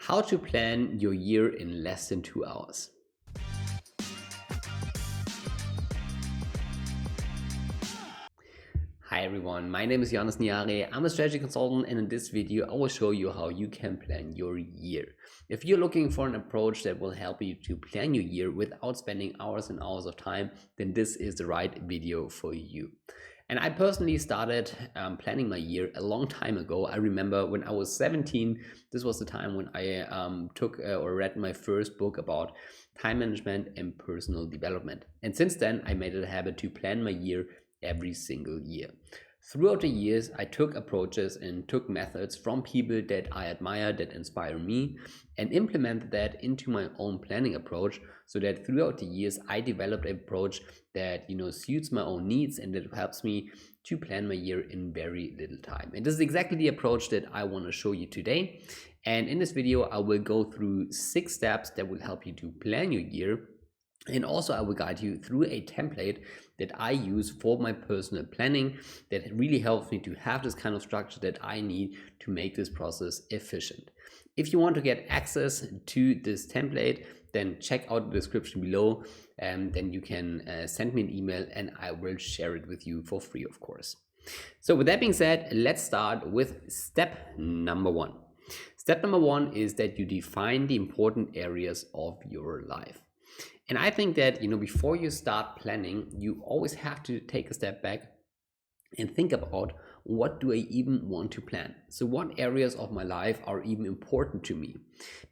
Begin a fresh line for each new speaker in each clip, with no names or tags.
How to plan your year in less than 2 hours. Hi everyone, my name is Johannes. I'm a strategy consultant, and in this video I will show you how you can plan your year. If you're looking for an approach that will help you to plan your year without spending hours and hours of time, then this is the right video for you. And I personally started planning my year a long time ago. I remember when I was 17, this was the time when I took or read my first book about time management and personal development. And since then, I made it a habit to plan my year every single year. Throughout the years, I took approaches and took methods from people that I admire, that inspire me, and implemented that into my own planning approach, so that throughout the years I developed an approach that suits my own needs and that helps me to plan my year in very little time. And this is exactly the approach that I want to show you today. And in this video, I will go through 6 steps that will help you to plan your year. And also I will guide you through a template that I use for my personal planning that really helps me to have this kind of structure that I need to make this process efficient. If you want to get access to this template, then check out the description below, and then you can send me an email and I will share it with you for free, of course. So with that being said, let's start with step number 1. Step number 1 is that you define the important areas of your life. And I think that, before you start planning, you always have to take a step back and think about, what do I even want to plan? So what areas of my life are even important to me?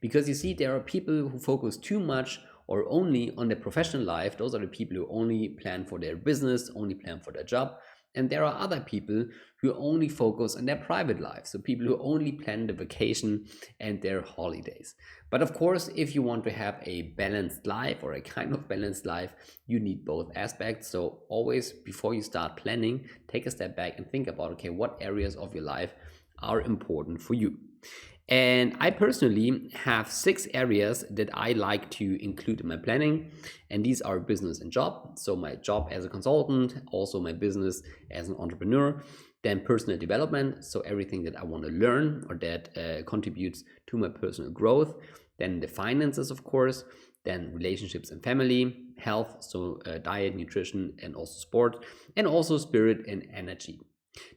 Because you see, there are people who focus too much or only on their professional life. Those are the people who only plan for their business, only plan for their job. And there are other people who only focus on their private life. So people who only plan the vacation and their holidays. But of course, if you want to have a balanced life, or a kind of balanced life, you need both aspects. So always, before you start planning, take a step back and think about, okay, what areas of your life are important for you? And I personally have 6 areas that I like to include in my planning. And these are business and job. So my job as a consultant, also my business as an entrepreneur. Then personal development, so everything that I want to learn or that contributes to my personal growth. Then the finances, of course. Then relationships and family, health, so diet, nutrition, and also sport. And also spirit and energy.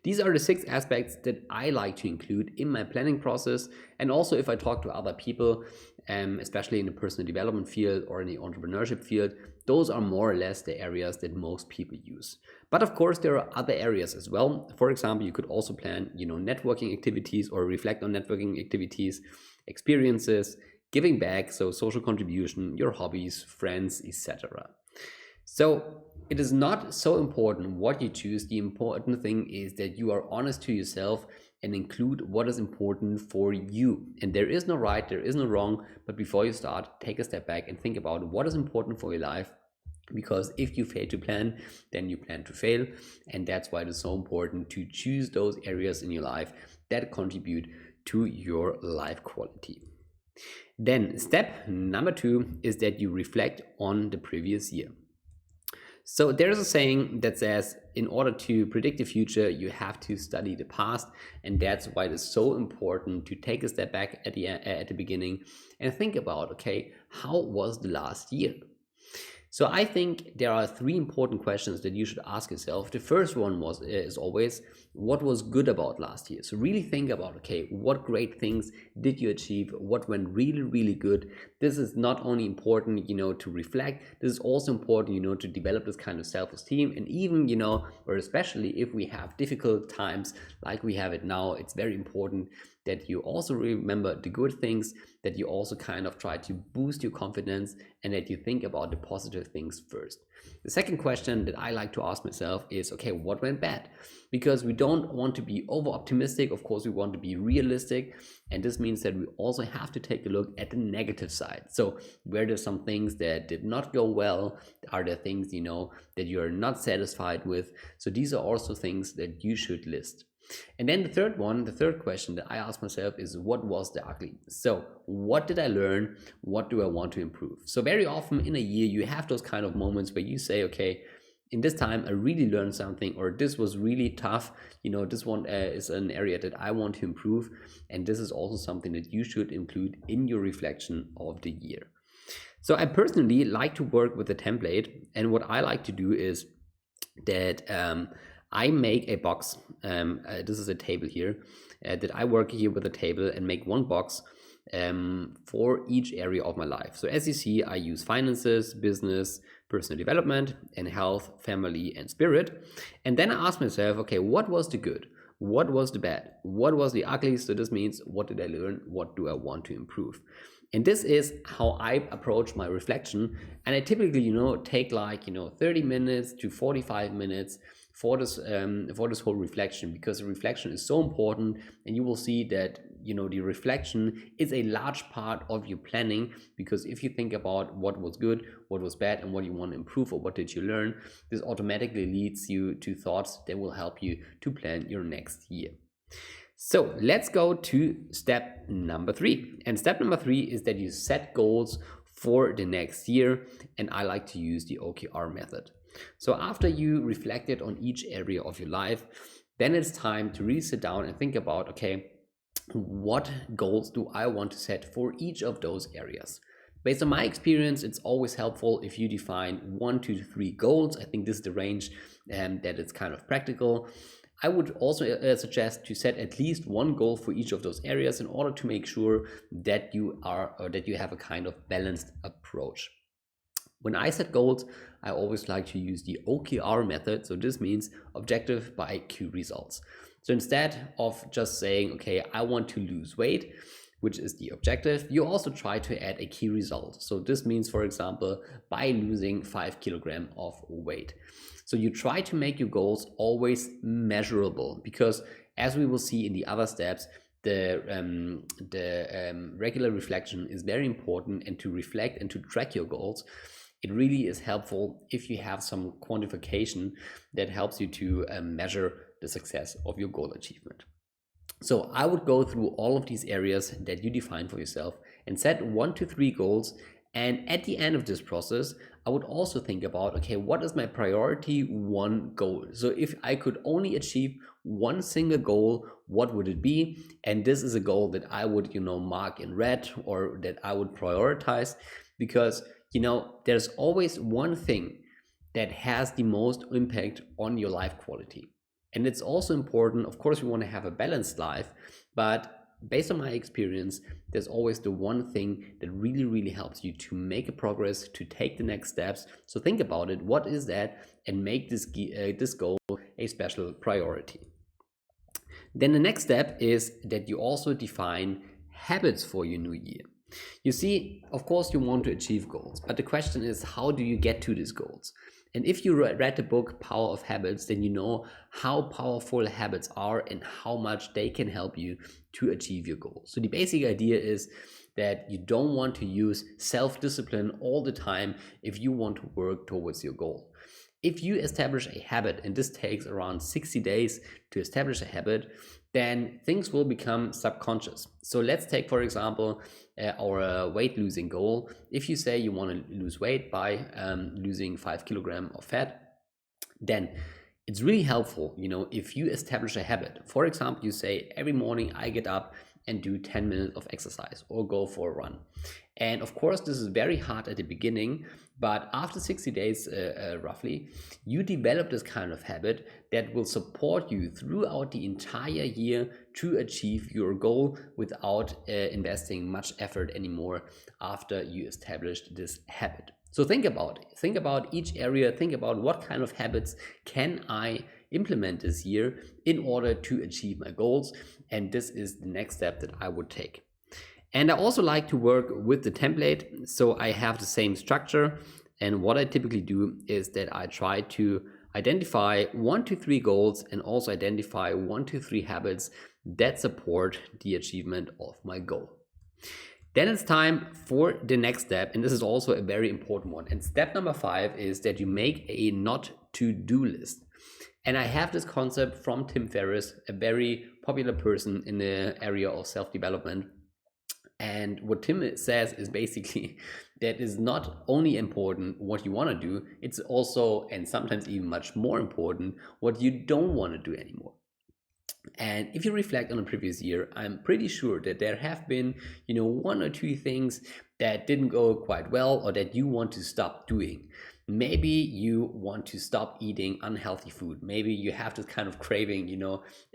These are the 6 aspects that I like to include in my planning process. And also, if I talk to other people, especially in the personal development field or in the entrepreneurship field, those are more or less the areas that most people use. But of course, there are other areas as well. For example, you could also plan, networking activities, or reflect on networking activities, experiences, giving back, so social contribution, your hobbies, friends, etc. So it is not so important what you choose. The important thing is that you are honest to yourself and include what is important for you. And there is no right, there is no wrong, but before you start, take a step back and think about what is important for your life. Because if you fail to plan, then you plan to fail. And that's why it is so important to choose those areas in your life that contribute to your life quality. Then step number 2 is that you reflect on the previous year. So there's a saying that says, in order to predict the future, you have to study the past. And that's why it is so important to take a step back at the beginning and think about, okay, how was the last year? So I think there are 3 important questions that you should ask yourself. The first one is always, what was good about last year? So really think about, okay, what great things did you achieve? What went really, really good? This is not only important, to reflect. This is also important, to develop this kind of self-esteem. And even, or especially if we have difficult times like we have it now, it's very important that you also remember the good things, that you also kind of try to boost your confidence, and that you think about the positive things first. The second question that I like to ask myself is, okay, what went bad? Because we don't want to be over optimistic. Of course, we want to be realistic. And this means that we also have to take a look at the negative side. So where there's some things that did not go well, are there things, that you're not satisfied with? So these are also things that you should list. And then the third question that I ask myself is, what was the ugly? So what did I learn? What do I want to improve? So very often in a year, you have those kind of moments where you say, okay, in this time I really learned something, or this was really tough, this one is an area that I want to improve. And this is also something that you should include in your reflection of the year. So I personally like to work with a template, and what I like to do is that I make a box. This is a table here, that I work here with a table and make one box for each area of my life. So as you see, I use finances, business, personal development, and health, family, and spirit. And then I ask myself, okay, what was the good? What was the bad? What was the ugly? So this means, what did I learn? What do I want to improve? And this is how I approach my reflection. And I typically, take like, 30 minutes to 45 minutes for this whole reflection, because the reflection is so important. And you will see that, the reflection is a large part of your planning, because if you think about what was good, what was bad, and what you want to improve, or what did you learn, this automatically leads you to thoughts that will help you to plan your next year. So let's go to step number 3. And step number 3 is that you set goals for the next year. And I like to use the OKR method. So after you reflected on each area of your life, then it's time to really sit down and think about, okay, what goals do I want to set for each of those areas? Based on my experience, it's always helpful if you define 1 to 3 goals. I think this is the range that it's kind of practical. I would also suggest to set at least 1 goal for each of those areas, in order to make sure that you have a kind of balanced approach. When I set goals, I always like to use the OKR method. So this means objective by key results. So instead of just saying, okay, I want to lose weight, which is the objective, you also try to add a key result. So this means, for example, by losing 5 kilograms of weight. So you try to make your goals always measurable, because as we will see in the other steps, the regular reflection is very important. And to reflect and to track your goals, it really is helpful if you have some quantification that helps you to measure the success of your goal achievement. So I would go through all of these areas that you define for yourself and set 1 to 3 goals. And at the end of this process, I would also think about, okay, what is my priority 1 goal? So if I could only achieve 1 single goal, what would it be? And this is a goal that I would, mark in red, or that I would prioritize, because, there's always one thing that has the most impact on your life quality. And it's also important, of course, we want to have a balanced life, but based on my experience, there's always the one thing that really, really helps you to make a progress, to take the next steps. So think about it, what is that? And make this goal a special priority. Then the next step is that you also define habits for your new year. You see, of course, you want to achieve goals, but the question is, how do you get to these goals? And if you read the book Power of Habits, then you know how powerful habits are and how much they can help you to achieve your goals. So the basic idea is that you don't want to use self-discipline all the time if you want to work towards your goal. If you establish a habit, and this takes around 60 days to establish a habit, then things will become subconscious. So let's take, for example, our weight losing goal. If you say you want to lose weight by losing 5 kilograms of fat, then it's really helpful, if you establish a habit. For example, you say every morning I get up and do 10 minutes of exercise or go for a run. And of course, this is very hard at the beginning, but after 60 days, roughly, you develop this kind of habit that will support you throughout the entire year to achieve your goal without investing much effort anymore after you established this habit. So think about it. Think about each area. Think about what kind of habits can I implement this year in order to achieve my goals. And this is the next step that I would take. And I also like to work with the template. So I have the same structure. And what I typically do is that I try to identify 1 to 3 goals and also identify 1 to 3 habits that support the achievement of my goal. Then it's time for the next step, and this is also a very important one. And step number 5 is that you make a not to-do list. And I have this concept from Tim Ferriss, a very popular person in the area of self-development. And what Tim says is basically that is not only important what you want to do, it's also, and sometimes even much more important, what you don't want to do anymore. And if you reflect on the previous year, I'm pretty sure that there have been, one or two things that didn't go quite well or that you want to stop doing. Maybe you want to stop eating unhealthy food. Maybe you have this kind of craving,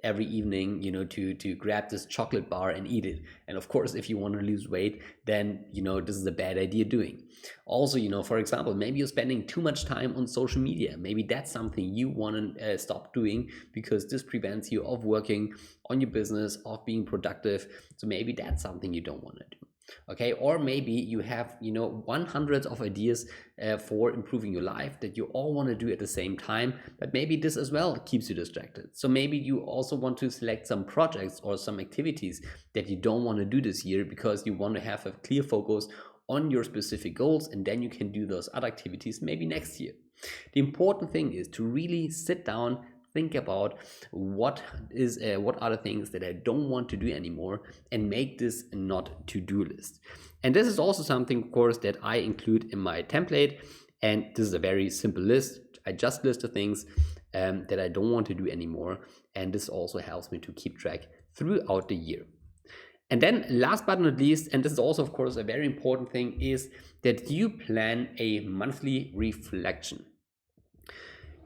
every evening, to grab this chocolate bar and eat it. And of course, if you want to lose weight, then, this is a bad idea doing. Also, for example, maybe you're spending too much time on social media. Maybe that's something you want to stop doing because this prevents you of working on your business, of being productive. So maybe that's something you don't want to do. Okay, or maybe you have 100 of ideas for improving your life that you all want to do at the same time, but maybe this as well keeps you distracted. So maybe you also want to select some projects or some activities that you don't want to do this year because you want to have a clear focus on your specific goals, and then you can do those other activities maybe next year. The important thing is to really sit down, think about what are the things that I don't want to do anymore, and make this not to-do list. And this is also something, of course, that I include in my template. And this is a very simple list. I just list the things that I don't want to do anymore. And this also helps me to keep track throughout the year. And then last but not least, and this is also, of course, a very important thing, is that you plan a monthly reflection.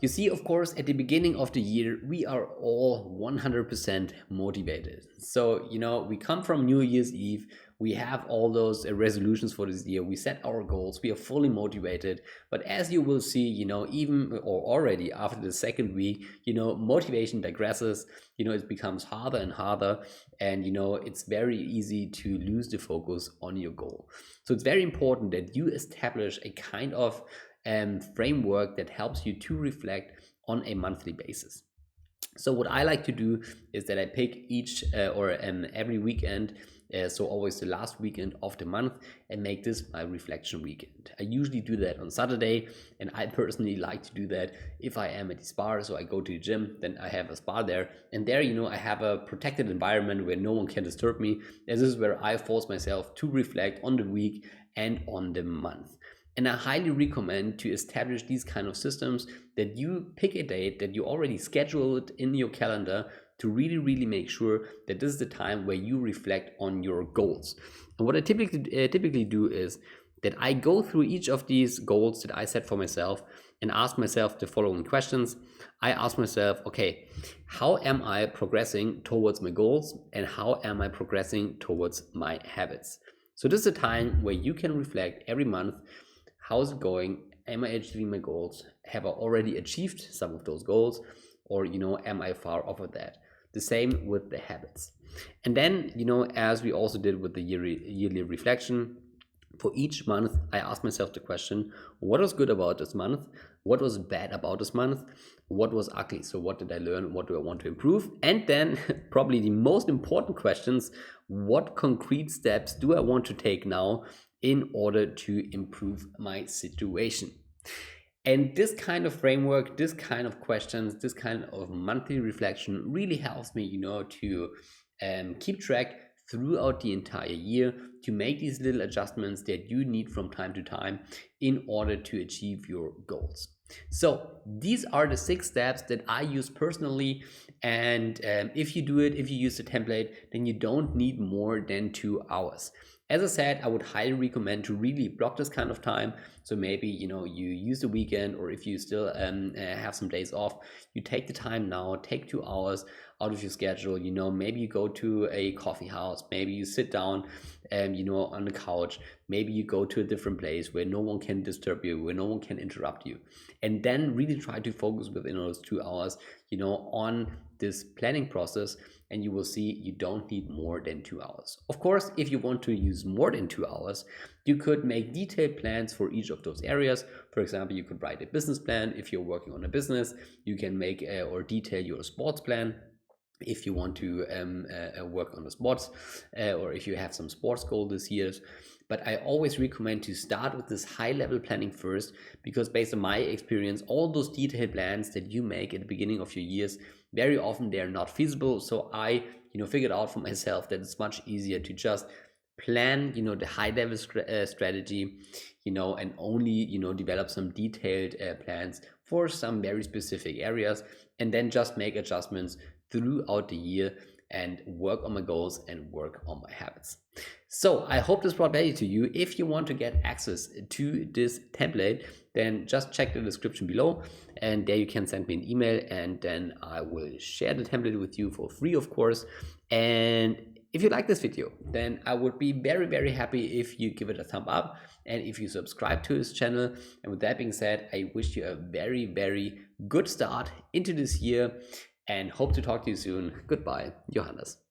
You see, of course, at the beginning of the year, we are all 100% motivated. So, we come from New Year's Eve, we have all those resolutions for this year, we set our goals, we are fully motivated. But as you will see, even or already after the second week, motivation digresses, it becomes harder and harder, and, it's very easy to lose the focus on your goal. So it's very important that you establish a kind of framework that helps you to reflect on a monthly basis. So what I like to do is that I pick each every weekend, so always the last weekend of the month, and make this my reflection weekend. I usually do that on Saturday, and I personally like to do that if I am at the spa. So I go to the gym, then I have a spa there, and there I have a protected environment where no one can disturb me. This is where I force myself to reflect on the week and on the month. And I highly recommend to establish these kind of systems, that you pick a date, that you already schedule it in your calendar, to really, really make sure that this is the time where you reflect on your goals. And what I typically do is that I go through each of these goals that I set for myself and ask myself the following questions. I ask myself, okay, how am I progressing towards my goals, and how am I progressing towards my habits? So this is a time where you can reflect every month. How's it going? Am I achieving my goals? Have I already achieved some of those goals? Or, am I far off of that? The same with the habits. And then, as we also did with the yearly reflection, for each month, I ask myself the question, what was good about this month? What was bad about this month? What was ugly? So what did I learn? What do I want to improve? And then probably the most important questions, what concrete steps do I want to take now in order to improve my situation? And this kind of framework, this kind of questions, this kind of monthly reflection really helps me, to keep track throughout the entire year, to make these little adjustments that you need from time to time in order to achieve your goals. So these are the 6 steps that I use personally. And if you do it, if you use the template, then you don't need more than 2 hours. As I said, I would highly recommend to really block this kind of time. So maybe, you use the weekend, or if you still have some days off, you take the time now, take 2 hours out of your schedule. Maybe you go to a coffee house, maybe you sit down on the couch, maybe you go to a different place where no one can disturb you, where no one can interrupt you, and then really try to focus within those 2 hours, on this planning process. And you will see you don't need more than 2 hours. Of course, if you want to use more than 2 hours, you could make detailed plans for each of those areas. For example, you could write a business plan. If you're working on a business, you can make or detail your sports plan. If you want to work on the sports, or if you have some sports goal this year. But I always recommend to start with this high level planning first, because based on my experience, all those detailed plans that you make at the beginning of your years, very often they're not feasible. So I figured out for myself that it's much easier to just plan, the high level strategy, and only, develop some detailed plans for some very specific areas, and then just make adjustments throughout the year and work on my goals and work on my habits. So I hope this brought value to you. If you want to get access to this template, then just check the description below, and there you can send me an email, and then I will share the template with you for free, of course. And if you like this video, then I would be very, very happy if you give it a thumb up and if you subscribe to this channel. And with that being said, I wish you a very, very good start into this year and hope to talk to you soon. Goodbye, Johannes.